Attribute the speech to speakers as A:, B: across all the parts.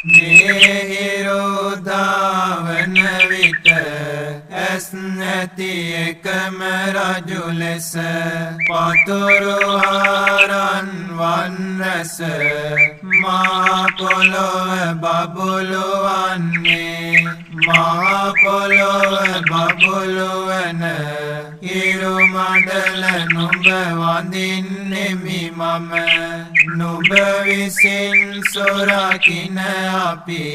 A: නිහිරුදාවන විට ඇස් නැති එකම රජු ලෙස පතුරු හරන් වන්නැස මහ පොළොව බබළු වන්නේ මහ පොළොව බබළු වන හිරු මඩල නුඹ වඳින්නෙමි මම නුඹ විසින් සොරකින අපි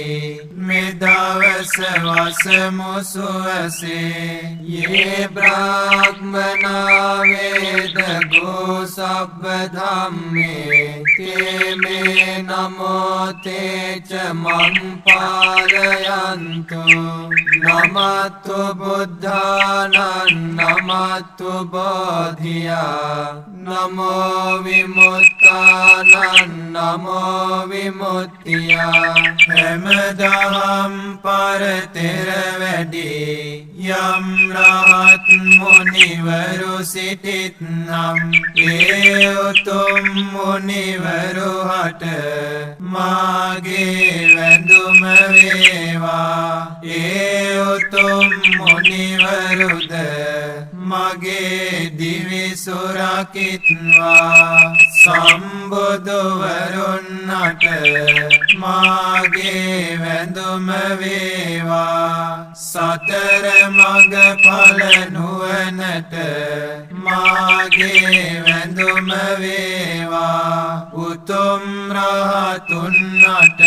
A: මෙදවස වසමු සුවසේ යේ බ්‍රාහ්මනා වේද ගෝ සබ්බ ධම්මේ තේ මේ නමෝ තේච මං පාලයන්තු නමතු බුද්ධානං නමතු බෝධියා නමෝ විමුක්තානං නමෝ විමුක්තියා හැමදාම් පරතෙර වැඩි යම් රහත් මුනිවරු සිටිත්නම් ඒ උතුම් මුනිවරු හට මාගේ වැඳුම වේවා ඒ උතුම් මුනිවරුද මගේ දිවි සුරකිත්වා සම්බුදුවරුන්ට මාගේ වැඳුම වේවා සතර මඟ ඵල නුවණට මාගේ වැඳුම වේවා උතුම් රහතුන්ට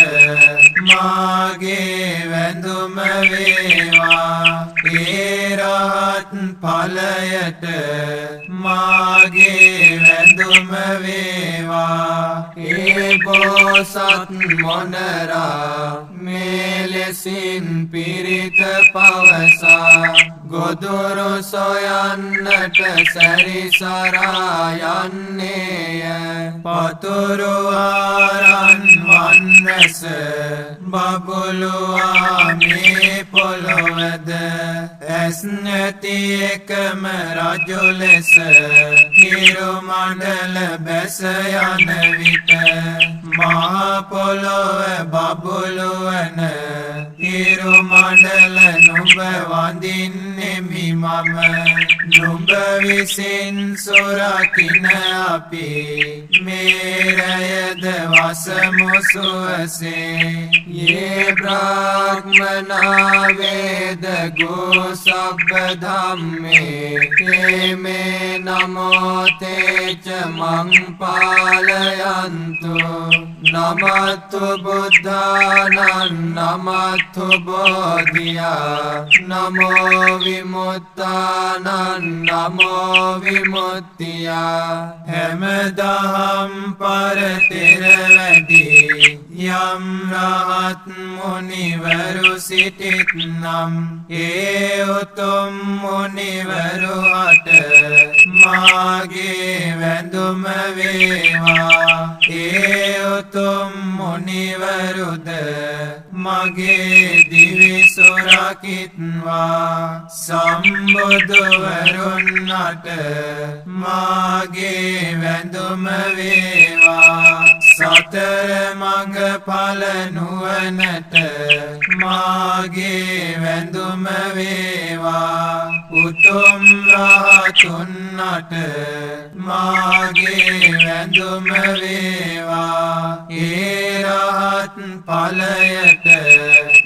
A: මාගේ වැඳුම වේවා ඒ රහත් ඵලයට මාගේ වැඳුම වේවා ඒ බෝසත් මොනරා මෙලෙසින් පිරිත පවසා ගොදුරු සොයන්නට සැරිසරා යන්නේය පතුරු හරන් වන්නැස බබළුවා මේ පොළොවද ඇස් නැති එකම රජු ලෙස හිරු මඩල බැස යන විට මහ පොළොව බබළු වන හිරු මඩල නුඹ වඳින්නෙමි මම නුඹ විසින් සොරකින අපි මේ රැයද වසමු සුවසේ යේ බ්‍රාහ්මනා වේද ගෝ සබ්බ ධම්මේ තේ මේ නමෝ තේච මං පාලයන්තු නමතු බුද්ධානං නමතු බෝධියා නමෝ විමුක්තානං නමෝ විමුක්තියා හැමදාම් පරතෙර වැඩි යම් රහත් මුනිවරු සිටිත්නම් ඒ උතුම් මුනිවරු හට මාගේ වැඳුම වේවා ඒ උතුම් මුනිවරුද මගේ දිවි සුරකිත්වා සම්බුදුවරුන්ට මාගේ වැඳුම වේවා සතර මඟ ඵල නුවණට මාගේ වැඳුම වේවා උතුම් රහතුන්ට මාගේ වැඳුම වේවා ඒ රහත් ඵලයට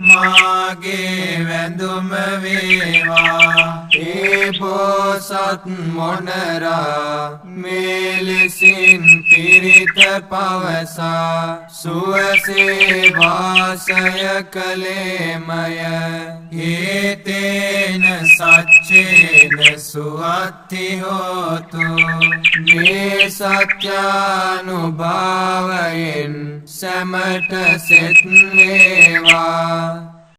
A: මාගේ වැඳුම වේවා ඒ බෝසත් මොනරා මෙලෙසින් පිරිත පවසා සුවසේ වාසය කළේමය හේතේන සච්චේන සුවත්ති හෝතු මේ සත්‍යානුභාවයෙන් සැමට සෙත් වේවා